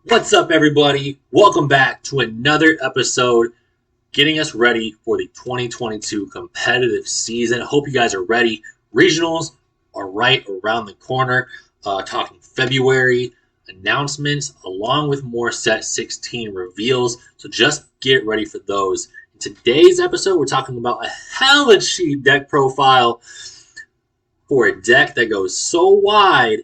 What's up, everybody? Welcome back to another episode getting us ready for the 2022 competitive season. I hope you guys are ready. Regionals are right around the corner. Talking February announcements along with more set 16 reveals. So just get ready for those. In today's episode, we're talking about a hella cheap deck profile for a deck that goes so wide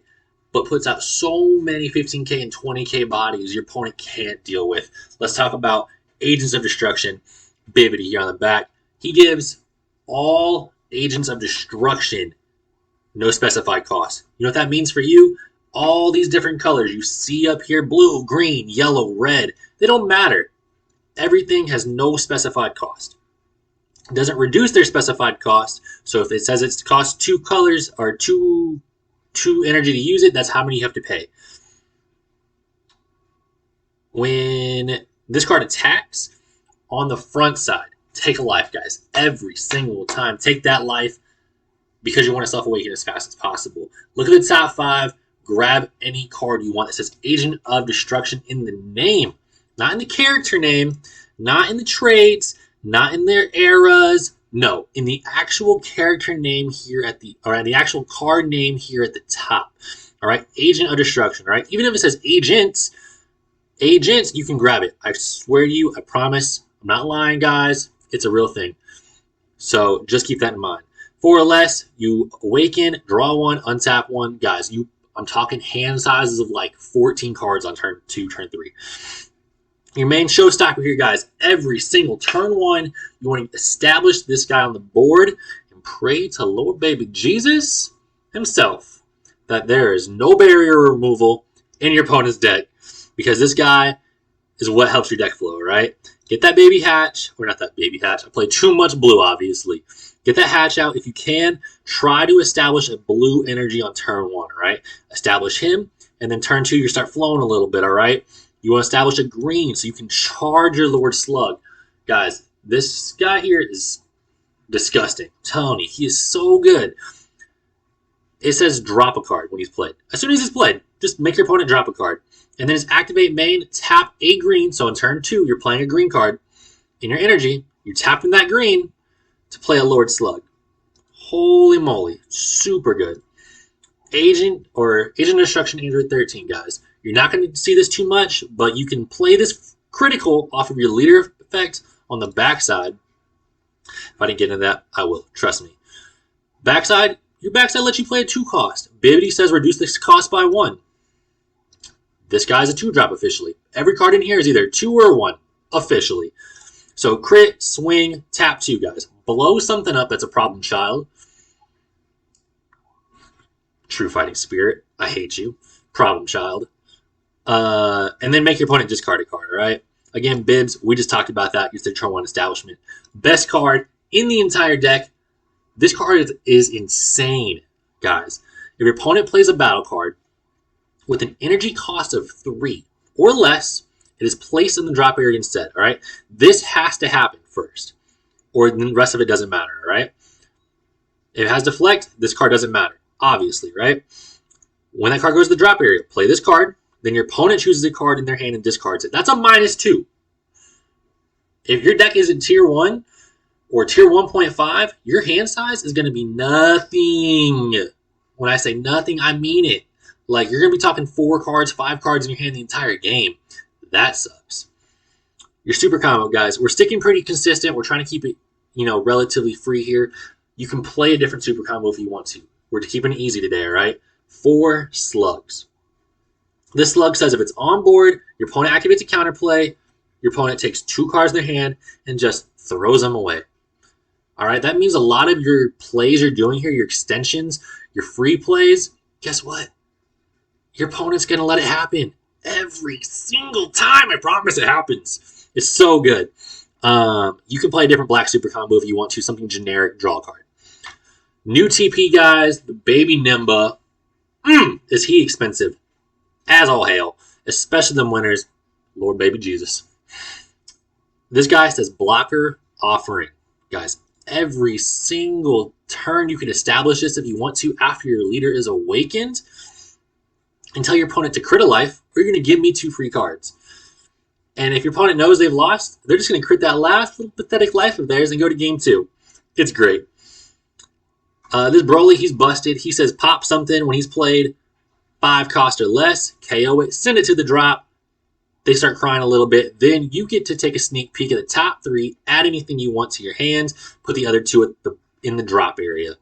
but puts out so many 15k and 20k bodies your opponent can't deal with. Let's talk about Agents of Destruction. Bibbidi here on the back. He gives all Agents of Destruction no specified cost. You know what that means for you? All these different colors you see up here, blue, green, yellow, red, they don't matter. Everything has no specified cost. It doesn't reduce their specified cost. So if it says it costs 2 colors or 2 energy to use it, that's how many you have to pay. When this card attacks, on the front side, take a life, guys. Every single time, take that life because you want to self-awaken as fast as possible. Look at the top 5. Grab any card you want that says Agent of Destruction in the name. Not in the character name, not in the traits, not in their eras. No, in the actual character name here the actual card name here at the top. All right, Agent of Destruction. All right, even if it says agents, you can grab it. I swear to you, I promise. I'm not lying, guys. It's a real thing. So just keep that in mind. 4 or less, you awaken, draw 1, untap 1, guys. I'm talking hand sizes of like 14 cards on turn 2, turn 3. Your main showstopper here, guys, every single turn 1, you want to establish this guy on the board and pray to Lord Baby Jesus himself that there is no barrier removal in your opponent's deck because this guy is what helps your deck flow, right? Get that baby hatch, or not that baby hatch. I play too much blue, obviously. Get that hatch out. If you can, try to establish a blue energy on turn 1, all right? Establish him, and then turn 2, you start flowing a little bit, all right? You want to establish a green so you can charge your Lord Slug. Guys, this guy here is disgusting. Tony, he is so good. It says drop a card when he's played. As soon as he's played, just make your opponent drop a card. And then his activate main, tap a green. So in turn 2, you're playing a green card. In your energy, you're tapping that green to play a Lord Slug. Holy moly. Super good. Agent of Destruction Android 13, guys. You're not going to see this too much, but you can play this critical off of your leader effect on the backside. If I didn't get into that, I will. Trust me. Backside, your backside lets you play a 2 cost. Bibbidi says reduce this cost by 1. This guy's a 2-drop officially. Every card in here is either 2 or 1 officially. So crit, swing, tap 2, guys. Blow something up that's a problem child. True Fighting Spirit. I hate you. Problem child. And then make your opponent discard a card, all right? Again, Bibs, we just talked about that. It's the turn 1 establishment. Best card in the entire deck. This card is insane, guys. If your opponent plays a battle card with an energy cost of 3 or less, it is placed in the drop area instead, all right? This has to happen first, or the rest of it doesn't matter, all right? If it has deflect, this card doesn't matter, obviously, right? When that card goes to the drop area, play this card. Then your opponent chooses a card in their hand and discards it. That's a -2. If your deck isn't tier 1 or tier 1.5, your hand size is going to be nothing. When I say nothing, I mean it. Like, you're going to be talking 4 cards, 5 cards in your hand the entire game. That sucks. Your super combo, guys, we're sticking pretty consistent. We're trying to keep it, relatively free here. You can play a different super combo if you want to. We're keeping it easy today, all right? 4 slugs. This slug says if it's on board, your opponent activates a counterplay, your opponent takes 2 cards in their hand and just throws them away. All right, that means a lot of your plays you're doing here, your extensions, your free plays, guess what? Your opponent's going to let it happen every single time. I promise it happens. It's so good. You can play a different black super combo if you want to, something generic, draw a card. New TP, guys, the baby Nimba. Is he expensive? As all hail, especially them winners, Lord Baby Jesus. This guy says blocker offering. Guys, every single turn you can establish this if you want to after your leader is awakened and tell your opponent to crit a life or you're going to give me 2 free cards. And if your opponent knows they've lost, they're just going to crit that last little pathetic life of theirs and go to game 2. It's great. This Broly, he's busted. He says pop something when he's played 5 cost or less, KO it, send it to the drop. They start crying a little bit. Then you get to take a sneak peek at the top 3, add anything you want to your hands, put the other 2 in the drop area.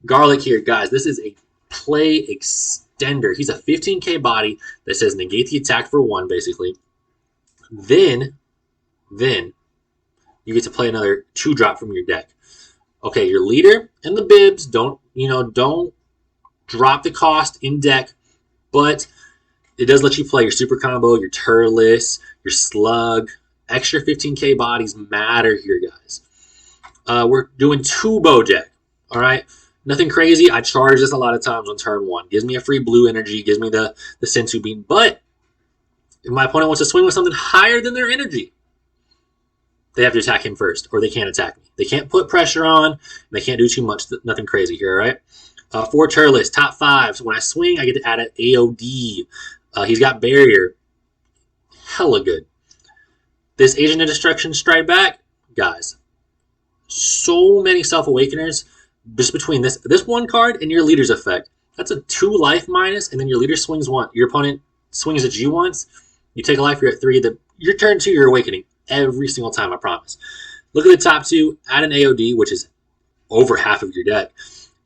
Garlic here, guys. This is a play extender. He's a 15k body that says negate the attack for 1, basically. Then you get to play another 2 drop from your deck. Okay, your leader and the bibs don't drop the cost in deck, but it does let you play your super combo, your Turles, your slug. Extra 15k bodies matter here, guys. We're doing 2 Bojack. All right, nothing crazy. I charge this a lot of times on turn 1. Gives me a free blue energy, gives me the Sensu beam. But if my opponent wants to swing with something higher than their energy, they have to attack him first, or they can't attack me. They can't put pressure on, and they can't do too much, nothing crazy here, all right? 4 Turles, top 5. So when I swing, I get to add an AOD. He's got barrier. Hella good. This Agent of Destruction strike back, guys. So many Self-Awakeners just between this 1 card and your leader's effect. That's a 2 life minus, and then your leader swings 1. Your opponent swings at you once. You take a life, you're at 3. Your turn 2, you're awakening. Every single time, I promise. Look at the top 2. Add an AOD, which is over half of your deck.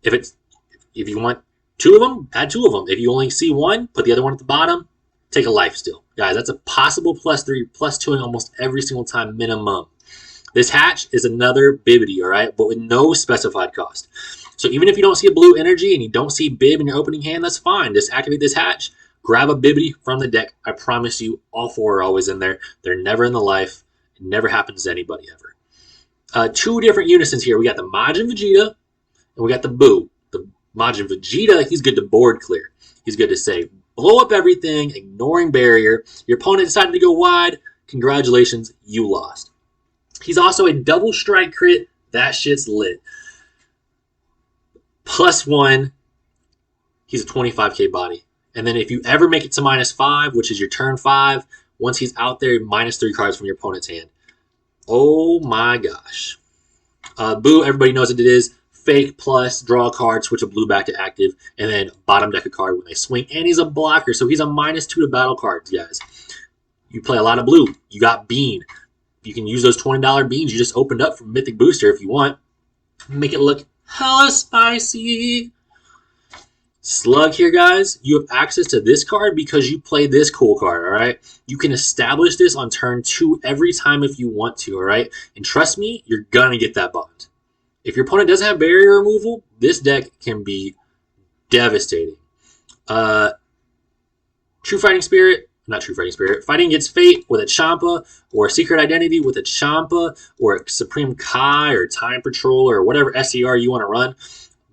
If you want 2 of them, add 2 of them. If you only see 1, put the other one at the bottom. Take a life still, guys. That's a possible +3, +2 in almost every single time minimum. This hatch is another Bibbity, all right, but with no specified cost. So even if you don't see a blue energy and you don't see Bib in your opening hand, that's fine. Just activate this hatch. Grab a Bibbity from the deck. I promise you, all 4 are always in there. They're never in the life. It never happens to anybody ever. 2 different unisons here. We got the Majin Vegeta, and we got the Boo. The Majin Vegeta, he's good to board clear. He's good to say, blow up everything, ignoring barrier. Your opponent decided to go wide. Congratulations, you lost. He's also a double strike crit. That shit's lit. +1, he's a 25k body. And then if you ever make it to -5, which is your turn 5, once he's out there, -3 cards from your opponent's hand. Oh my gosh. Boo, everybody knows what it is. Fake plus, draw a card, switch a blue back to active, and then bottom deck a card when they swing. And he's a blocker, so he's a -2 to battle cards, guys. You play a lot of blue. You got Bean. You can use those $20 beans you just opened up from Mythic Booster if you want. Make it look hella spicy. Slug here, guys. You have access to this card because you play this cool card, all right? You can establish this on turn 2 every time if you want to, all right? And trust me, you're going to get that bond. If your opponent doesn't have barrier removal, this deck can be devastating. True Fighting Spirit. Not True Fighting Spirit. Fighting Against Fate with a Champa, or a Secret Identity with a Champa, or a Supreme Kai, or Time Patrol, or whatever SCR you want to run.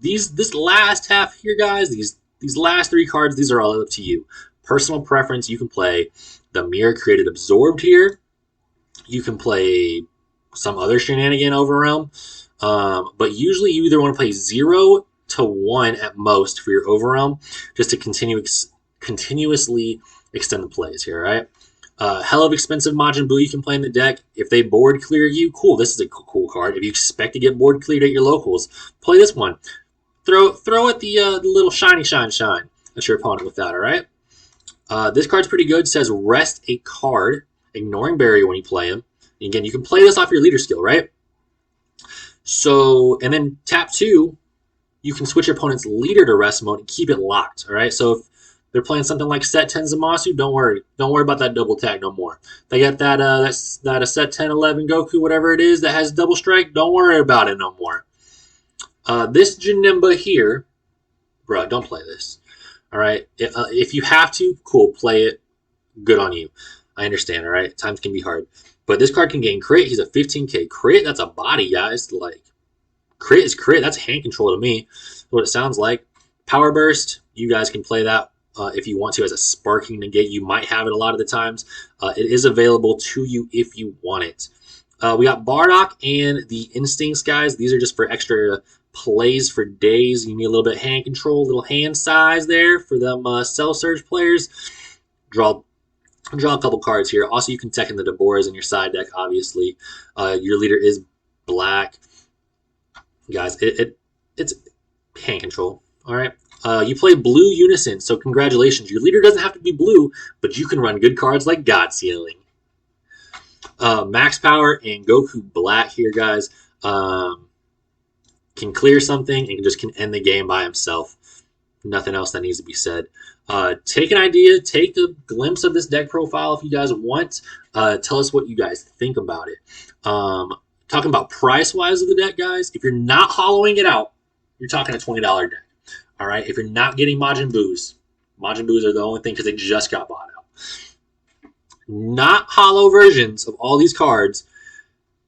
This last half here, guys, these last 3 cards, these are all up to you. Personal preference, you can play the Mirror Created Absorbed here. You can play some other shenanigan Overrealm. But usually you either want to play 0 to 1 at most for your Overrealm, just to continuously extend the plays here, right? Hell of expensive Majin Buu you can play in the deck. If they board clear you, cool. This is a cool card. If you expect to get board cleared at your locals, play this one. Throw at the little shiny shine at your opponent with that, all right? This card's pretty good. It says rest a card, ignoring barrier when you play him. And again, you can play this off your leader skill, right? So, and then tap 2, you can switch your opponent's leader to rest mode and keep it locked, all right? So if they're playing something like set 10 Zamasu, don't worry. Don't worry about that double tag no more. They got that a set 10, 11 Goku, whatever it is, that has double strike. Don't worry about it no more. This Janemba here, bro, don't play this. All right? If you have to, cool, play it. Good on you. I understand, all right? Times can be hard. But this card can gain crit. He's a 15k crit. That's a body, guys. Like, crit is crit. That's hand control to me. That's what it sounds like. Power Burst, you guys can play that. If you want to as a sparking negate. You might have it a lot of the times. It is available to you if you want it. We got Bardock and the Instincts, guys. These are just for extra plays for days. You need a little bit of hand control, a little hand size there for them Cell Surge players. draw a couple cards here. Also, you can tech in the Deborahs in your side deck, obviously. Your leader is black. Guys, it's hand control, all right? You play blue unison, so congratulations. Your leader doesn't have to be blue, but you can run good cards like God Sealing. Max Power and Goku Black here, guys. Can clear something and can end the game by himself. Nothing else that needs to be said. Take an idea, take a glimpse of this deck profile if you guys want. Tell us what you guys think about it. Talking about price-wise of the deck, guys, if you're not hollowing it out, you're talking a $20 deck. All right? If you're not getting Majin Boos are the only thing because they just got bought out. Not hollow versions of all these cards,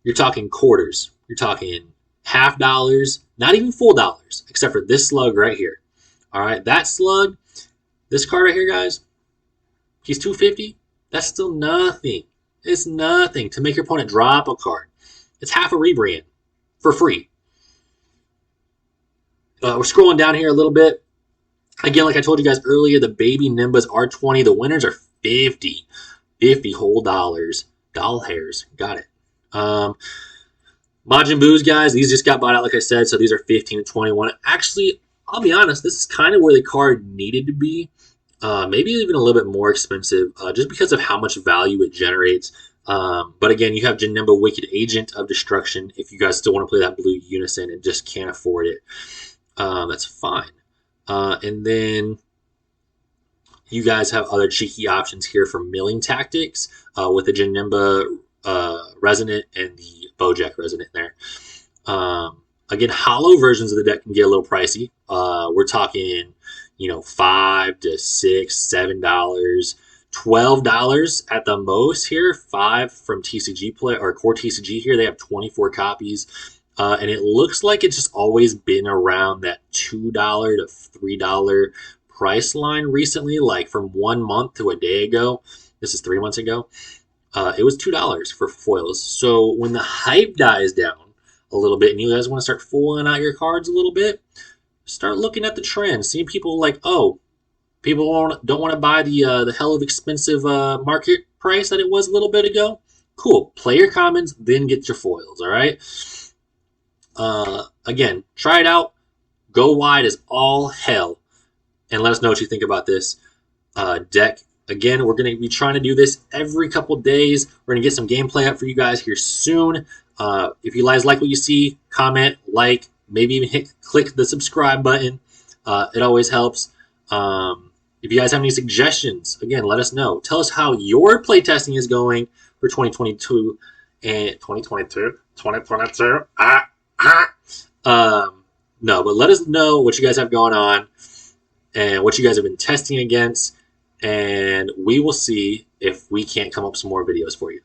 you're talking quarters. You're talking half dollars, not even full dollars, except for this slug right here. All right, that slug, this card right here, guys, he's $250. That's still nothing. It's nothing to make your opponent drop a card. It's half a rebrand for free. We're scrolling down here a little bit. Again, like I told you guys earlier, the baby Nimbas are 20. The winners are 50. 50 whole dollars. Doll hairs. Got it. Majin Boos, guys, these just got bought out, like I said, so these are 15 and 21. Actually, I'll be honest, this is kind of where the card needed to be. Maybe even a little bit more expensive, just because of how much value it generates. But again, you have Janemba, Wicked Agent of Destruction. If you guys still want to play that blue unison and just can't afford it, that's fine. And then you guys have other cheeky options here for milling tactics with the Janemba Resonant and the Bojack Resonant there. Again, hollow versions of the deck can get a little pricey. We're talking, $5 to $6, $7, $12 at the most here. 5 from TCG Play or Core TCG here. They have 24 copies. And it looks like it's just always been around that $2 to $3 price line recently, like from 1 month to a day ago. This is 3 months ago. It was $2 for foils. So when the hype dies down a little bit and you guys want to start foiling out your cards a little bit, start looking at the trends. Seeing people like, people don't want to buy the hell of expensive market price that it was a little bit ago. Cool. Play your commons, then get your foils, all right? Again, try it out. Go wide as all hell. And let us know what you think about this deck. Again, we're going to be trying to do this every couple days. We're going to get some gameplay up for you guys here soon. If you guys like what you see, comment, like, maybe even click the subscribe button. It always helps. If you guys have any suggestions, again, let us know. Tell us how your playtesting is going for 2022 and 2022. No, but let us know what you guys have going on and what you guys have been testing against, and we will see if we can't come up with some more videos for you.